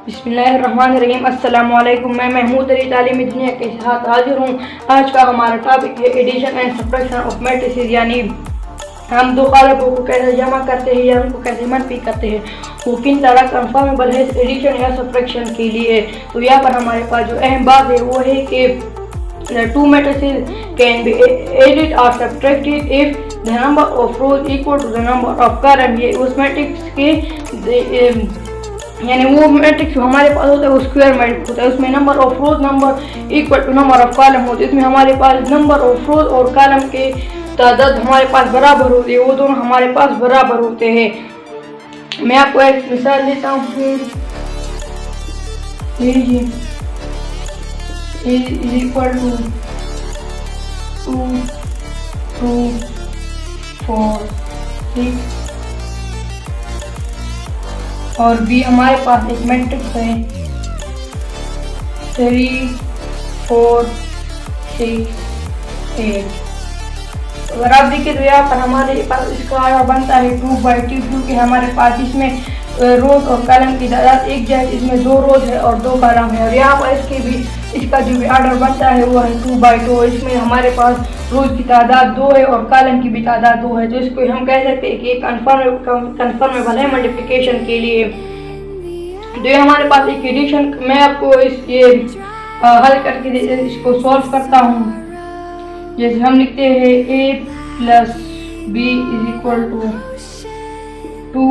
बिस्मिल्लाहिर्रहमानिर्रहीम। अस्सलामु अलैकुम। मैं महमूद अली तालीमी दुनिया के साथ हाजिर हूँ। आज का हमारा टॉपिक है addition and subtraction of matrices, यानी हम दो कारकों को कैसे जमा करते हैं या उनको कैसे मनफी करते हैं, वो किन तरह कंफर्मेबल है एडिशन या सब्ट्रैक्शन के लिए। तो यहाँ पर हमारे पास जो अहम बात है वो है कि two matrices can be added or subtracted if the number of rows equal to the number of column। ये उस मैट्रिक्स के यानी वो मैट्रिक्स हमारे पास होता है वो स्क्वायर मैट्रिक्स होता है, उसमें number of rows number equal to number of column होते हैं। इसमें हमारे पास नंबर ऑफ रोज और कॉलम के तादाद हमारे पास बराबर होती है, वो दोनों हमारे पास बराबर होते हैं। मैं आपको एक मिसाल देता हूँ। is equal to 2 2 4 6 और बी हमारे पास एक मैट्रिक्स है 3 4 6 8। अगर आप देखिए तो यहाँ पर हमारे पास इसका बनता है 2/2 क्योंकि हमारे पास इसमें रोज और कॉलम की तादाद एक जैसे, इसमें 2 रोज है और 2 कॉलम है। और यहाँ पर इसके भी इसका जो भी ऑर्डर बनता है वो है 2/2। इसमें हमारे पास रोज की तादाद 2 है और कॉलम की भी तादाद 2 है, तो इसको हम कह सकते हैं कि ये कन्फर्मेबल है मल्टीप्लिकेशन के लिए। तो ये हमारे पास एक एडिशन, मैं आपको ये हल करके इसको सॉल्व करता हूँ। जैसे हम लिखते हैं a + b = 2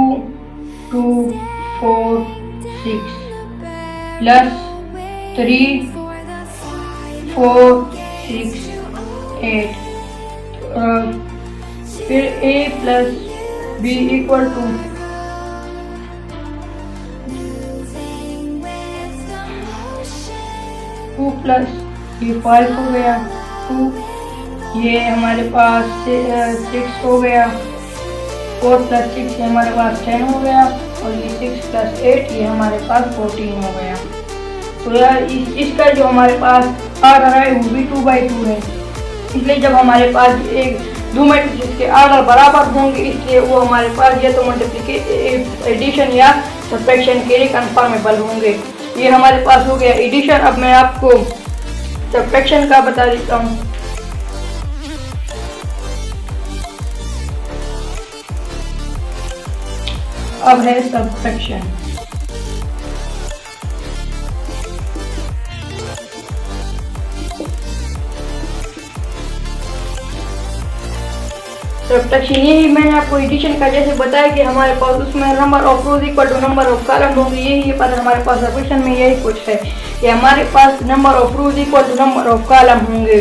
2 4 6 + 3 4 6 8। फिर a + b = 2 + ये 5 हो गया 2, ये हमारे पास 6 हो गया, 4 + 6 ये हमारे पास 10 हो गया और ये 6 + 8 ये हमारे पास 14 हो गया। तो यार इसका जो हमारे पास ऑर्डर है वो भी 2/2 है, इसलिए जब हमारे पास दो मैट्रिसेस के ऑर्डर बराबर होंगे इसलिए वो हमारे पास या तो मल्टीप्लिकेशन एडिशन या सब्ट्रैक्शन के लिए कंफर्मेबल होंगे। ये हमारे पास हो गया एडिशन। अब मैं आपको सब्ट्रैक्शन का बता देता हूँ। अब है सब्ट्रैक्शन। सब्ट्रैक्शन यही मैंने आपको एडिशन का जैसे बताया कि हमारे पास उसमें number of rows equal to number of column होंगे, यही पर हमारे पास सब्ट्रैक्शन में यही कुछ है कि हमारे पास number of rows equal to number of column होंगे,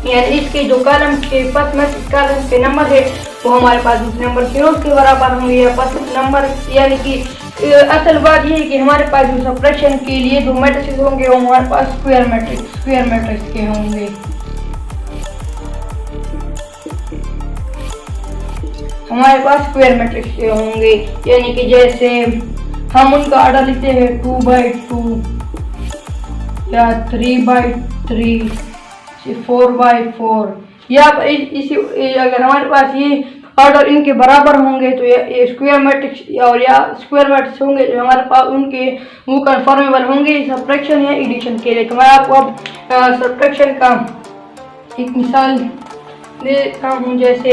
यानी इसके जो कॉलम के फर्स्ट मैट्रिक्स कॉलम के नंबर है वो हमारे पास इस नंबर के रोज के बराबर होंगे या फर्स्ट नंबर। यानी कि असल बात ये है कि हमारे पास जो सब्ट्रैक्शन के लिए जो मैट्रिक्स होंगे वो हमारे पास स्क्वायर मैट्रिक्स के होंगे। हमारे पास स्क्वायर मैट्रिक्स के होंगे, यानी कि जैसे हम उनका ऑर्डर लिखते हैं 2/2 या 3/3 4/4 या इसी अगर हमारे पास ये ऑर्डर इनके बराबर होंगे तो ये स्क्वायर मैट्रिक्स और या स्क्वायर मैट्रिक्स होंगे जो हमारे पास उनके वो कंफर्मेबल होंगे सब्ट्रैक्शन या एडिशन के लिए। तो मैं आपको अब सब्ट्रैक्शन का एक मिसाल देता हूँ। जैसे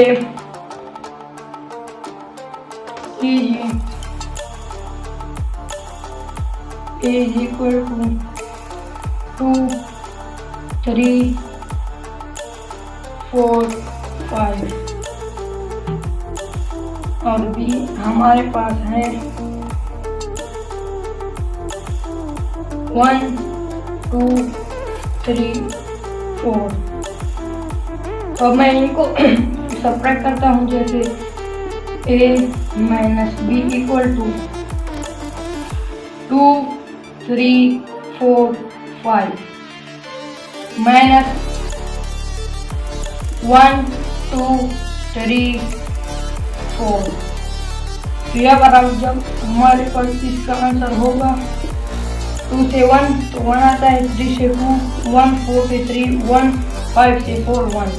लीजिए a = 2 3 4 5 और b हमारे पास है 1 2 3 4। अब मैं इनको सब्ट्रैक्ट करता हूँ। जैसे a - b = 2 3 4 5 -1 2 3 4। तो यहाँ पर अब जब हमारे पास इसका आंसर होगा 2 से 1 तो 1 आता है, 3 से 2 1, 4 से 3 1, 5 से 4 1।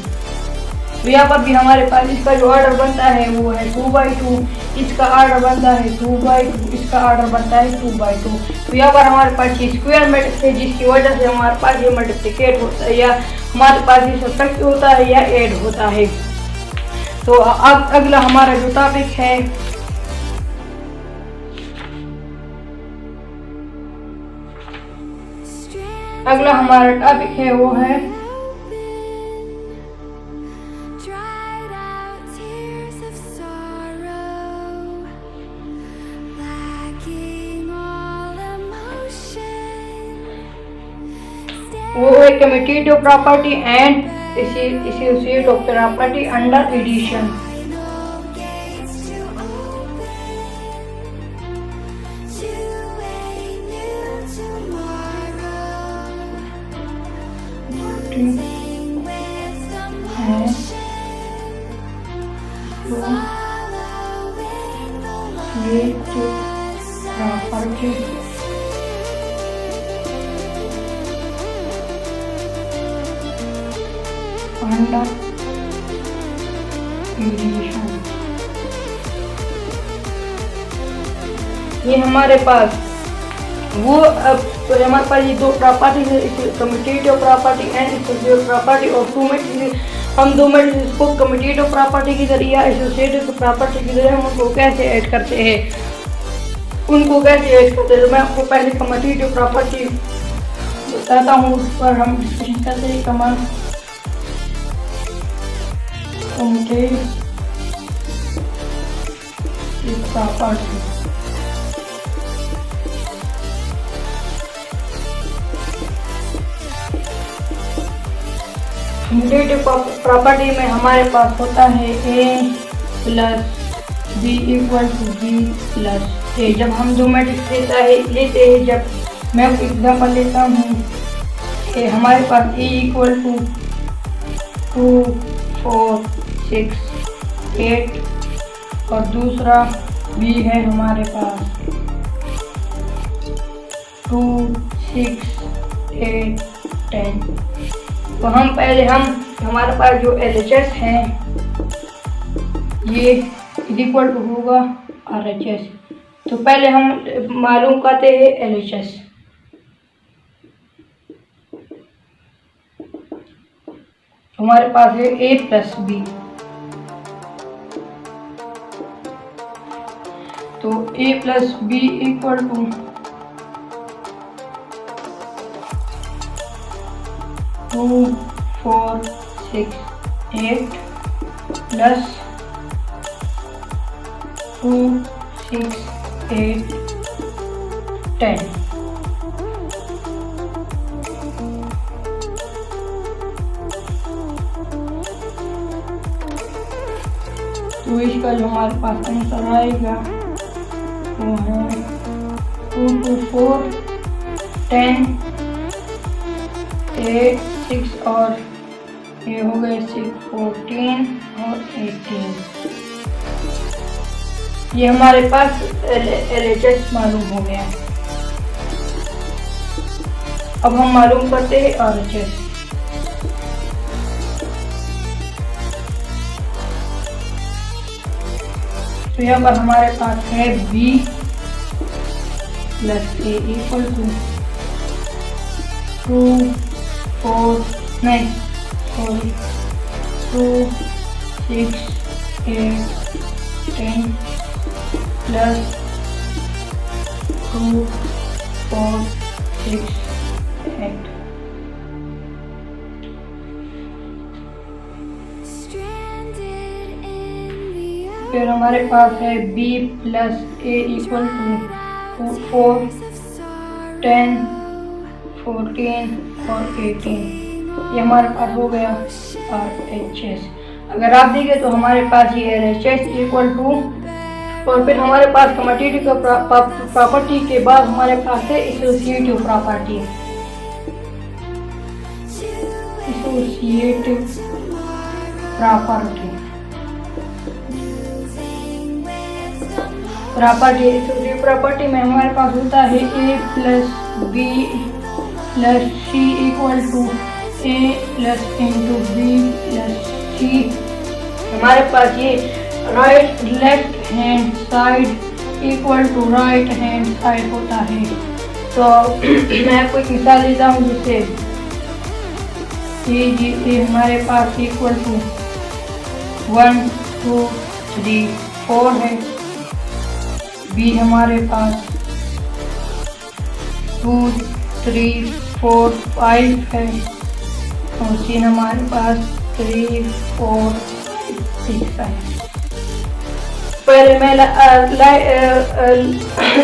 तो यहाँ पर भी हमारे पास इसका जो ऑर्डर बनता है वो है 2/2, इसका ऑर्डर बनता है 2/2, इसका ऑर्डर बनता है 2/2। तो यहाँ पर हमारे पास ये स्क्वायर मैट्रिक्स है जिसकी वजह से हमारे पास ये मल्टीप्लिकेट होता है या हमारे पास ये सब्ट्रैक्ट होता है या ऐड होता है। तो अब अगला हमारा जो टॉपिक है वो है commutative property and associative property under addition. Under addition ये हमारे पास वो तो हमारे पास ये दो प्रॉपर्टी है, commutative property and associative property. और हम दो मैट्रिक्स को कम्यूटेटिव प्रॉपर्टी के जरिए या एसोसिएटिव प्रॉपर्टी के जरिए हम उनको कैसे ऐड करते हैं, तो मैं आपको पहले कम्यूटेटिव प्रॉपर्टी बताता हूँ, उस पर हम डिस्कशन करते हैं। कम्यूटेटिव प्रॉपर्टी कम्यूटेटिव प्रॉपर्टी में हमारे पास होता है a + b = b + a। जब हम दो मैट्रिक्स लेते हैं, जब मैं एग्जांपल लेता हूँ कि हमारे पास a = 2, 4, 6, 8 और दूसरा b है हमारे पास 2, 6, 8, 10। तो हमारे पास जो LHS है ये इक्वल टू होगा RHS। तो पहले हम मालूम करते हैं LHS। हमारे पास है a + b, तो a + b = 2, 4, 6, 8 + 2, 6, 8, 10। तो इसका जो हमारे पास आंसर आएगा वो है 2, 2, 4, 10, 8, 6 और ये हो गए 6, 14 और 18। ये हमारे पास LHS मालूम हो गया। अब हम मालूम करते हैं RHS। तो यहाँ पर हमारे पास है B + A = 2, 4, 2, 6, 8, 10 + 2, 4, 6, 8। फिर हमारे पास है B + A = 4, 10, 14 और 18। ये हमारे पास हो गया RHS। अगर आप देखें तो हमारे पास ये LHS = और फिर हमारे पास कम्यूटेटिव प्रॉपर्टी के बाद हमारे पास है एसोसिएटिव प्रॉपर्टी। एसोसिएटिव प्रॉपर्टी में हमारे पास होता है a + b + c = a + b + c हमारे पास ये right left hand side equal to right hand side होता है। तो मैं आपको एक मिसाल देता हूँ, जिससे ये हमारे पास इक्वल टू 1 2 3 4 है। बी हमारे पास 2 3 4 5 है और सी हमारे पास 3 4 6 है। पहले मैं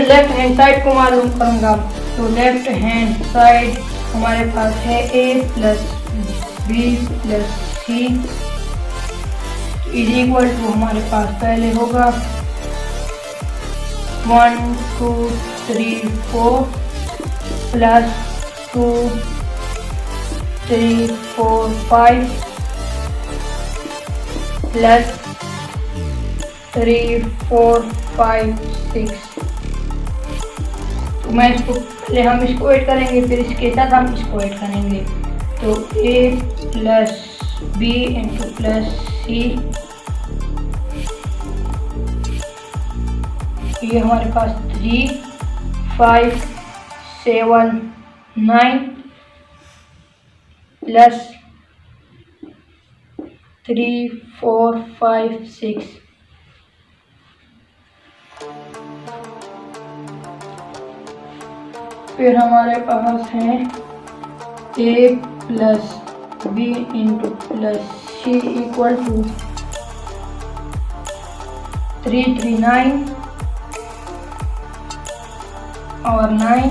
लेफ्ट हैंड साइड को मालूम करूँगा। तो लेफ्ट हैंड साइड हमारे पास है a plus B plus C is equal to हमारे पास पहले होगा 1 2 3 4 प्लस 2 3 4 5 प्लस 3 4 5 6। तो मैं इसको पहले हम इसको ऐड करेंगे, फिर इसके साथ हम इसको ऐड करेंगे। तो a plus B into plus C, ये हमारे पास 3 5 7 9 प्लस 3 4 5 6। फिर हमारे पास है a plus B into plus C equal to 3 3 9 और 9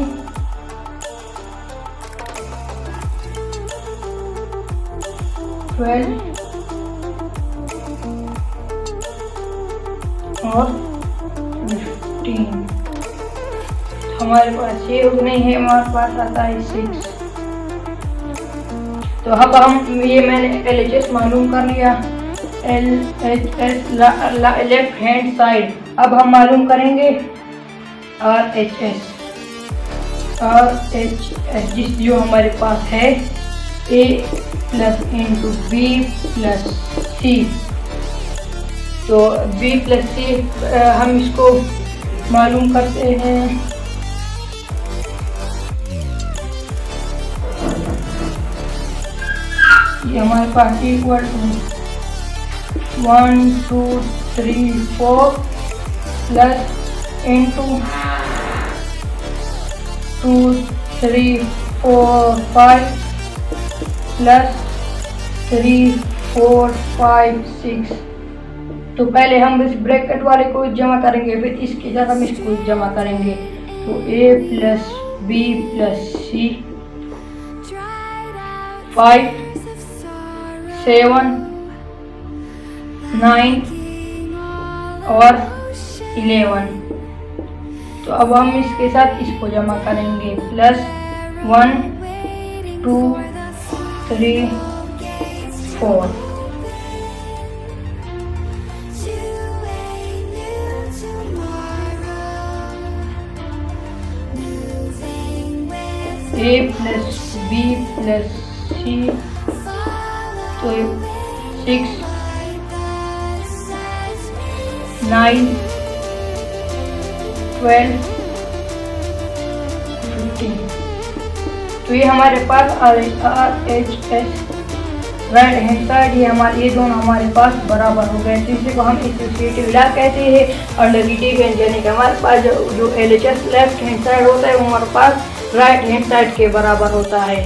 12 और 15। हमारे पास ये नहीं है, हमारे पास आता है 6। तो अब हम ये मैंने LHS मालूम कर लिया, LHS लेफ्ट हैंड साइड। अब हम मालूम करेंगे RHS जिस जो हमारे पास है a plus into B plus C. तो b प्लस सी हम इसको मालूम करते हैं। ये हमारे पास equal to 1 2 3 4 plus into 2 3 4 5 plus 3 4 5 6। तो पहले हम इस ब्रैकेट वाले को जमा करेंगे, फिर इसके साथ हम इसको जमा करेंगे। तो a plus B plus C 5 7 9 और 11। तो अब हम इसके साथ इसको जमा करेंगे, plus 1 2 3 4। a plus B plus C, तो 6 9 12 15। तो ये हमारे पास RHS राइट हैंड साइड, ये हमारे ये दोनों हमारे पास बराबर हो गए। तो इसी को हम एसोसिएटिव लॉ कहते हैं। और नेगेटिव एंड यानी कि हमारे पास जो LHS लेफ्ट हैंड साइड होता है वो हमारे पास राइट हैंड साइड के बराबर होता है।